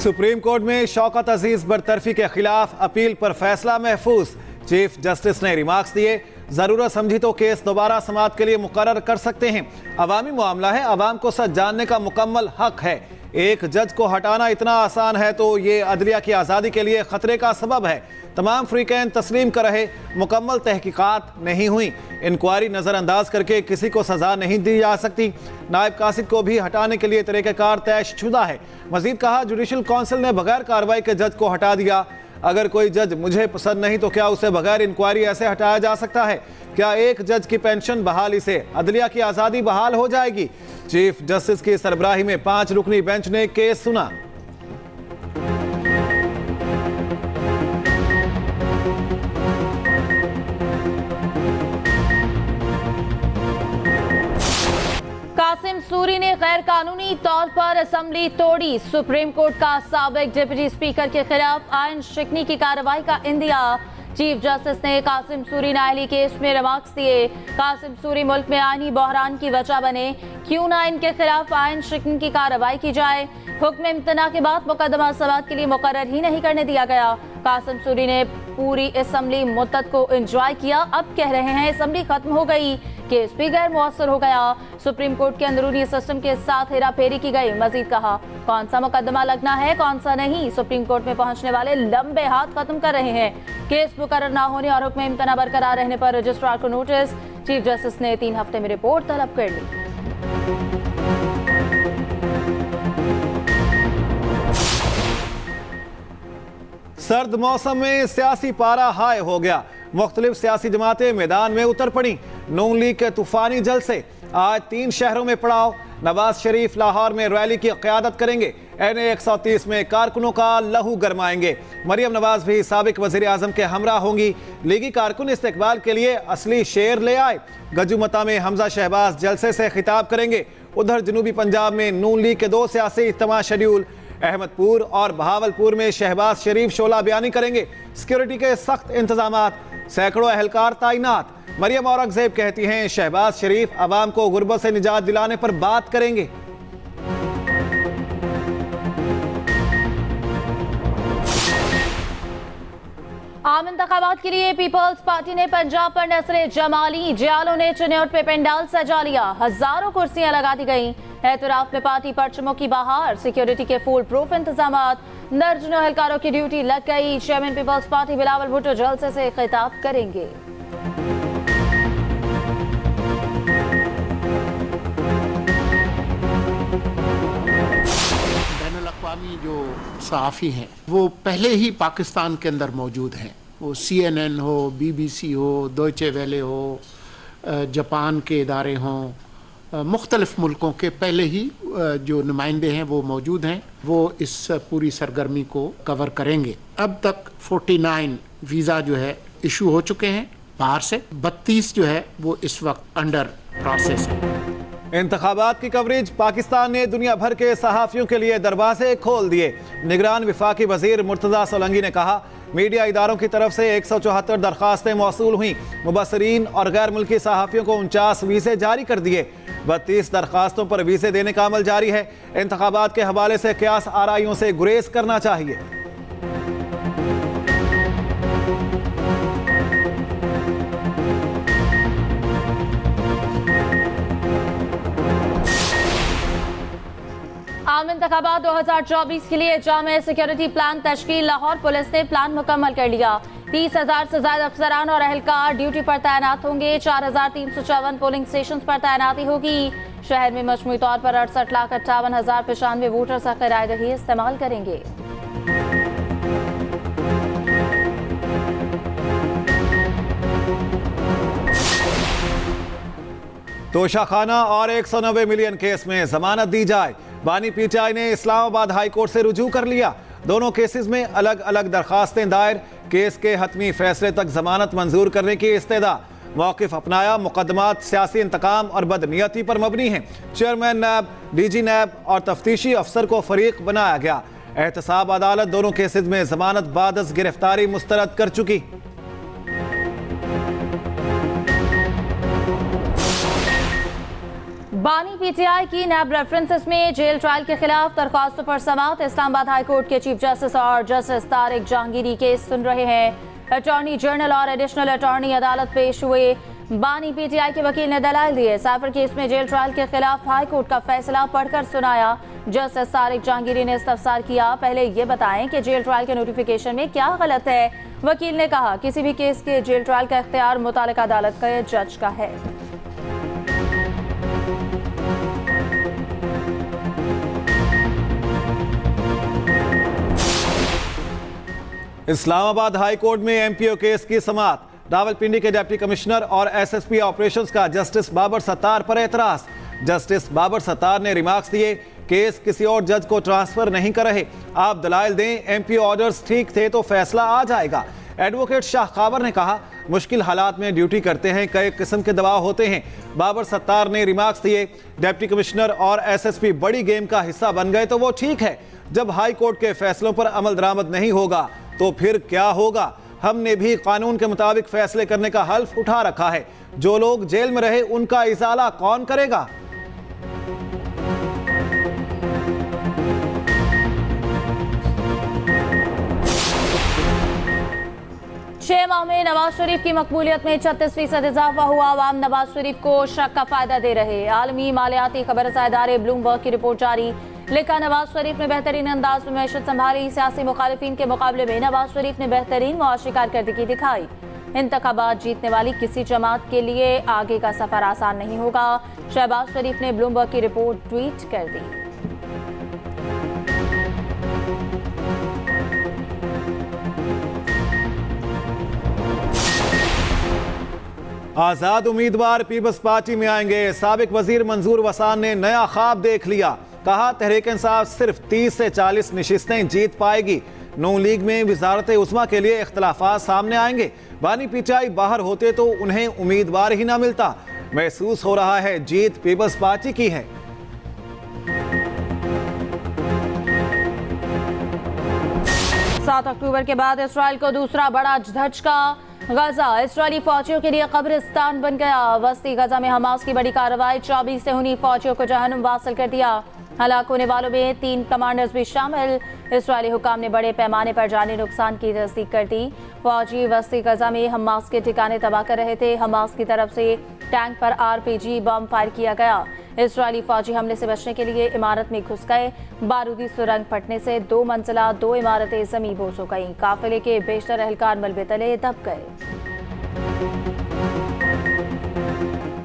Supreme court में शौकत अजीज बरतरफी के खिलाफ अपील पर फैसला महफूज। चीफ जस्टिस ने रिमार्क्स दिए, जरूरत समझी तो केस दोबारा समाअत के लिए मुकर्रर कर सकते हैं। अवामी मामला है, अवाम को सच जानने का मुकम्मल हक है। एक जज को हटाना इतना आसान है तो ये अदलिया की आज़ादी के लिए खतरे का सबब है। तमाम फ्रीकैन तस्लीम कर रहे, मुकम्मल तहकीकात नहीं हुई। इंक्वायरी नज़रअंदाज करके किसी को सजा नहीं दी जा सकती। नायब कासिद को भी हटाने के लिए तरीक़ाकार तयशुदा है। मजीद कहा, जुडिशल काउंसिल ने बगैर कार्रवाई के जज को हटा दिया। अगर कोई जज मुझे पसंद नहीं तो क्या उसे बगैर इंक्वायरी ऐसे हटाया जा सकता है? क्या एक जज की पेंशन बहाली से अदलिया की आज़ादी बहाल हो जाएगी? चीफ जस्टिस की सरबराही में 5 रुकनी बेंच ने केस सुना। कासिम सूरी ने गैर कानूनी तौर पर असेंबली तोड़ी। सुप्रीम कोर्ट का साबिक डिप्टी स्पीकर के खिलाफ आयन शिकनी की कार्रवाई का इंदिया। चीफ जस्टिस ने कासिम सूरी नाअहली केस में रिमार्क्स दिए। कासिम सूरी मुल्क में आईनी बहरान की वजह बने, क्यों ना इनके खिलाफ आयन शिकनी की कार्रवाई की जाए। हुक्म इम्तना के बाद मुकदमा समाअत के लिए मुकर्रर ही नहीं करने दिया गया। कासिम सूरी ने पूरी असेंबली मुद्दत को एंजॉय किया। अब कह रहे हैं असेंबली खत्म हो गई, केस भी गैर मुअस्सर हो गया। सुप्रीम कोर्ट के अंदरूनी सिस्टम के साथ हेरा फेरी की गई। मजीद कहा, कौन सा मुकदमा लगना है कौन सा नहीं, सुप्रीम कोर्ट में पहुंचने वाले लंबे हाथ खत्म कर रहे हैं। केस मुकर्रर ना होने और हुक्म इम्तना बरकरार रहने पर रजिस्ट्रार को नोटिस। चीफ जस्टिस ने 3 हफ्ते में रिपोर्ट तलब कर ली। सर्द मौसम में सियासी पारा हाई हो गया। मुख्तलिफ सियासी जमातें मैदान में उतर पड़ी। नून लीग के तूफानी जलसे, आज 3 शहरों में पड़ाव। नवाज शरीफ लाहौर में रैली की क़यादत करेंगे। NA 130 में कारकुनों का लहू गरमाएंगे। मरियम नवाज भी साबिक वज़ीर आज़म के हमरा होंगी। लीगी कारकुन इस्तकबाल के लिए असली शेर ले आए। गजुमता में हमजा शहबाज जलसे से खिताब करेंगे। उधर जनूबी पंजाब में नून लीग के 2 सियासी इज्तिमा शेड्यूल। अहमदपुर और बहावलपुर में शहबाज शरीफ शोला बयानी करेंगे। सिक्योरिटी के सख्त इंतजामात, सैकड़ों अहलकार तैनात। मरियम औरंगजेब कहती हैं, शहबाज शरीफ अवाम को गुर्बत से निजात दिलाने पर बात करेंगे। आम इंतखाबात के लिए पीपल्स पार्टी ने पंजाब पर नसरे जमाली। जियालों ने चिन्योट पे पेंडाल सजा लिया। हजारों कुर्सियां लगा दी गई। एतराफ में पार्टी परचमों की बहार, सिक्योरिटी के फुल प्रूफ इंतजामात। दर्जनों एहलकारों की ड्यूटी लग गई। Chairman peoples party Bilawal Bhutto जलसे से खिताब करेंगे। बैनुल-अक़वामी जो सहाफ़ी हैं वो पहले ही पाकिस्तान के अंदर मौजूद हैं। वो CNN हो, BBC हो, डॉयचे वेले हो, जापान के इदारे हों, मुख्तलिफ मुल्कों के पहले ही जो नुमाइंदे हैं वो मौजूद हैं। वो इस पूरी सरगर्मी को कवर करेंगे। अब तक 49 वीज़ा जो है इशू हो चुके हैं बाहर से। 32 जो है वो इस वक्त अंडर प्रोसेस है। इंतखाबात की कवरेज, पाकिस्तान ने दुनिया भर के सहाफ़ियों के लिए दरवाजे खोल दिए। निगरान विफाकी वजीर मुर्तज़ा सोलंकी ने कहा, मीडिया इदारों की तरफ से 174 दरखास्तें मौसूल हुई। मुबसरीन और गैर मुल्की सहाफ़ियों को 49 वीज़े जारी कर दिए। 32 दरखास्तों पर वीज़े देने का अमल जारी है। इंतखाबात के हवाले से क़यास आराइयों से गुरेज करना चाहिए। आम इंतखाबात 2024 के लिए जामे सिक्योरिटी प्लान तश्कील। लाहौर पुलिस ने प्लान मुकम्मल कर लिया। 30,000 से ज्यादा अफसरान और अहलकार ड्यूटी पर तैनात होंगे। 4,354 पोलिंग स्टेशन पर तैनाती होगी। शहर में मजमूई तौर पर 68,58,095 वोटर्स हक़ रायदही इस्तेमाल करेंगे। तोशाखाना और 190 मिलियन केस में जमानत दी जाए। बानी PTI ने इस्लामाबाद हाई कोर्ट से रुजू कर लिया। दोनों केसेस में अलग अलग दरखास्तें दायर। केस के हतमी फैसले तक जमानत मंजूर करने की इस्तेदा। मौक़िफ़ अपनाया, मुकदमात सियासी इंतकाम और बदनीयती पर मबनी हैं। चेयरमैन नैब, DG नैब और तफ्तीशी अफसर को फरीक बनाया गया। एहतसाब अदालत दोनों केसेस में जमानत बादस गिरफ्तारी मुस्तरद कर चुकी। बानी पीटीआई की नैब रेफरेंसेस में जेल ट्रायल के खिलाफ दरख्वास्तों पर समाअत। इस्लामाबाद हाई कोर्ट के चीफ जस्टिस और जस्टिस तारिक जहांगीरी केस सुन रहे हैं। अटॉर्नी जनरल और एडिशनल अटॉर्नी अदालत पेश हुए। बानी पीटीआई के वकील ने दलाइल दिए। साइफर केस में जेल ट्रायल के खिलाफ हाई कोर्ट का फैसला पढ़कर सुनाया। जस्टिस तारिक जहांगीरी ने इस्तफसार किया, पहले ये बताएं कि जेल ट्रायल के नोटिफिकेशन में क्या गलत है। वकील ने कहा, किसी भी केस के जेल ट्रायल का इख्तियार मुतालिका अदालत के जज का है। इस्लामाबाद हाई कोर्ट में एमपीओ केस की समाअत। रावलपिंडी के डिप्टी कमिश्नर और एसएसपी ऑपरेशंस का जस्टिस बाबर सत्तार पर एतराज। जस्टिस बाबर सत्तार ने रिमार्क्स दिए, केस किसी और जज को ट्रांसफर नहीं कर रहे, आप दलाइल दें, एमपीओ ऑर्डर्स ठीक थे तो फैसला आ जाएगा। एडवोकेट शाह कावर ने कहा, मुश्किल हालात में ड्यूटी करते हैं, कई किस्म के दबाव होते हैं। बाबर सत्तार ने रिमार्क्स दिए, डिप्टी कमिश्नर और एसएसपी बड़ी गेम का हिस्सा बन गए तो वो ठीक है, जब हाई कोर्ट के फैसलों पर अमल दरामद नहीं होगा तो फिर क्या होगा। हमने भी कानून के मुताबिक फैसले करने का हल्फ उठा रखा है, जो लोग जेल में रहे उनका इजाला कौन करेगा। छह माह में नवाज शरीफ की मकबूलियत में 36% इजाफा हुआ। आवाम नवाज शरीफ को शक का फायदा दे रहे। आलमी मालियाती खबरसां इदारे ब्लूमबर्ग की रिपोर्ट जारी। लिखा, नवाज शरीफ ने बेहतरीन अंदाज में मैशत संभाली। सियासी मुखालिफिन के मुकाबले में नवाज शरीफ ने बेहतरीन मुआशी कारकर्दगी दिखाई। इंतखाबात जीतने वाली किसी जमात के लिए आगे का सफर आसान नहीं होगा। शहबाज शरीफ ने ब्लूमबर्ग की रिपोर्ट ट्वीट कर दी। आजाद उम्मीदवार पीपल्स पार्टी में आएंगे। साबिक वजीर मंजूर वसान ने नया ख्वाब देख लिया। कहा, तहरीक इंसाफ सिर्फ 30 से 40 नशिस्तें जीत पाएगी। नून लीग में वजारत उस्मा के लिए इख्तलाफात सामने आएंगे। बानी पीटीआई बाहर होते तो उन्हें उम्मीदवार ही ना मिलता। महसूस हो रहा है जीत पीपल्स पार्टी की है। 7 अक्टूबर के बाद इसराइल को दूसरा बड़ा झटका। गजा इसराइली फौजियों के लिए कब्रिस्तान बन गया। वस्ती गजा में हमास की बड़ी कार्रवाई, 24 से हुनी फौजियों को जहन्नुम वासिल कर दिया। हलाक होने वालों में 3 कमांडर्स भी शामिल। इसराइली हुकाम ने बड़े पैमाने पर जानी नुकसान की तस्दीक कर दी। फौजी वस्ती गजा में हमास के ठिकाने तबाह कर रहे थे। हमास की तरफ से टैंक पर आरपीजी बम फायर किया गया। इसराइली फौजी हमले से बचने के लिए इमारत में घुस गए। बारूदी सुरंग फटने से 2 मंजिला 2 इमारतें जमीन बोझ हो गईं। काफिले के बेशतर एहलकार मलबे तले दब गए।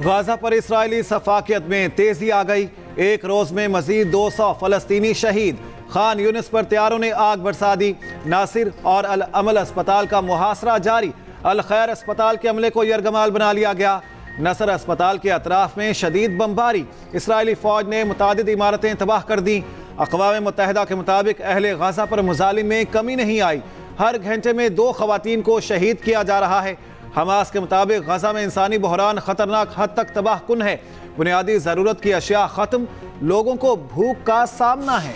गाजा पर इसराइली सफाकियत में तेजी आ गई। एक रोज में मजीद 200 फलस्तीनी शहीद। खान यूनिस पर तैयारों ने आग बरसा दी। नासिर और अल अमल अस्पताल का मुहासरा जारी। अल खैर अस्पताल के अमले को यरगमाल बना लिया गया। नसर अस्पताल के अतराफ में शदीद बमबारी। इसराइली फौज ने मुतादिद इमारतें तबाह कर दी। अक़वाम मुत्तहिदा के मुताबिक अहले गाजा पर मुजालिम में कमी नहीं आई। हर घंटे में 2 खवातीन को शहीद किया जा रहा है। हमास के मुताबिक गाजा में इंसानी बहरान खतरनाक हद तक तबाह कुन है। बुनियादी जरूरत की अशिया खत्म, लोगों को भूख का सामना है।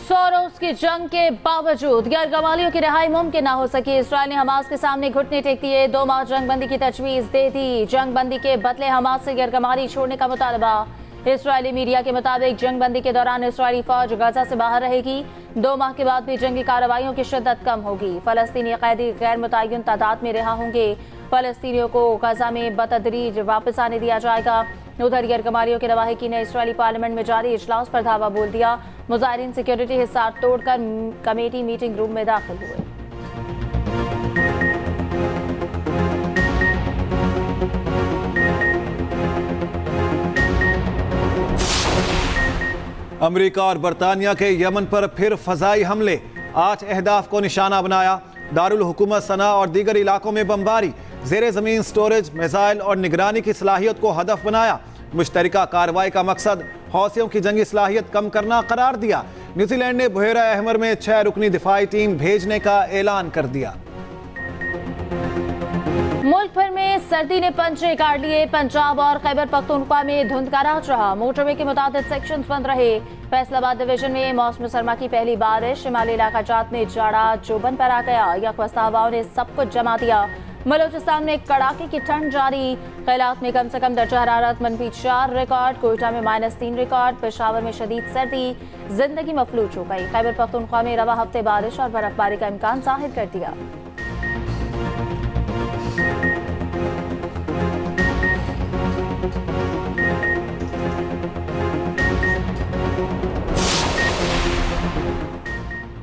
100 रोज की जंग के बावजूद गैरगवालियों की रिहाई मुमकिन ना हो सकी। इसराइल ने हमास के सामने घुटने टेक दिए। 2 माह जंग बंदी की तजवीज दे दी। जंग बंदी के बदले हमास से गैरगवाली छोड़ने का मुतालबा। इसराइली मीडिया के मुताबिक जंग बंदी के दौरान इसराइली फौज गजा से बाहर रहेगी। 2 माह के बाद भी जंगी कार्रवाइयों की शिद्दत कम होगी। फलस्तीनी कैदी गैर मुतय्यन तादाद में रिहा होंगे। फलस्तीनियों को गजा में बतदरीज वापस आने दिया जाएगा। उधर गैरगवालियों के रवाहिकी ने इसराइली पार्लियामेंट में जारी इजलास पर धावा बोल दिया। मुजाहिरीन सिक्योरिटी हिसार तोड़कर कमेटी मीटिंग रूम में दाखिल हुए। अमेरिका और बरतानिया के यमन पर फिर फजाई हमले। 8 अहदाफ को निशाना बनाया। दारुल हुकूमत सना और दीगर इलाकों में बमबारी। ज़ेरे ज़मीन स्टोरेज, मिसाइल और निगरानी की सलाहियत को हदफ बनाया। मुश्तरका कार्रवाई का मकसद हौसियों की जंगी सलाहियत कम करना करार दिया। न्यूजीलैंड ने बुहेरा अहमर में 6 रुकनी दिफाई टीम भेजने का ऐलान कर दिया। मुल्क भर में सर्दी ने पंजे गाड़ लिए। पंजाब और खैबर पख्तूनख्वा में धुंध का राज रहा। मोटरवे के मुताबिक सेक्शंस बंद रहे। फैसलाबाद डिवीजन में मौसम सरमा की पहली बारिश। शिमाली इलाका जात में जाड़ा जोबन पर आ गया। यकवस्ता हवाओं ने सब कुछ जमा दिया। बलूचिस्तान में कड़ाके की ठंड जारी। कैलात में कम से कम दर्जा हरारत -4 रिकॉर्ड, कोयटा में -3 रिकॉर्ड, पेशावर में शदीद सर्दी, जिंदगी मफलूज हो गई। खैबर पख्तूनख्वा में रवा हफ्ते बारिश और बर्फबारी का इम्कान जाहिर कर दिया।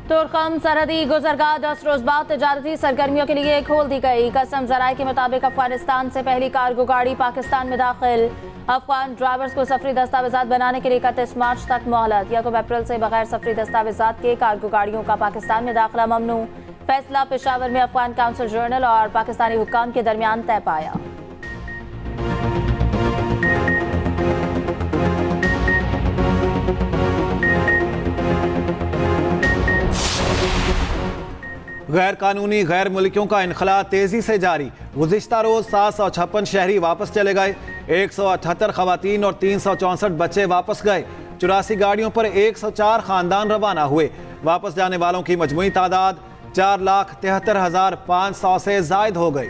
तुर्कम सरहदी गुजरगाह 10 रोज बाद तजारती सरगर्मियों के लिए खोल दी गई। कसम जराये के मुताबिक अफगानिस्तान से पहली कार्गो गाड़ी पाकिस्तान में दाखिल। अफगान ड्राइवर्स को सफरी दस्तावेजात बनाने के लिए 31 मार्च तक मोहलत। 1 अप्रैल से बगैर सफरी दस्तावेजात के कार्गो गाड़ियों का पाकिस्तान में दाखिला ममनू। फैसला पेशावर में अफगान काउंसिल जर्नल और पाकिस्तानी हुक्काम के दरमियान तय पाया। गैर कानूनी गैर मुल्कियों का इनखला तेजी से जारी। गुज़िश्ता रोज 756 शहरी वापस चले गए। 178 खवातीन और 364 बच्चे वापस गए। 84 गाड़ियों पर 104 खानदान रवाना हुए। वापस जाने वालों की मजमूई तादाद 4,73,500 से जायद हो गई।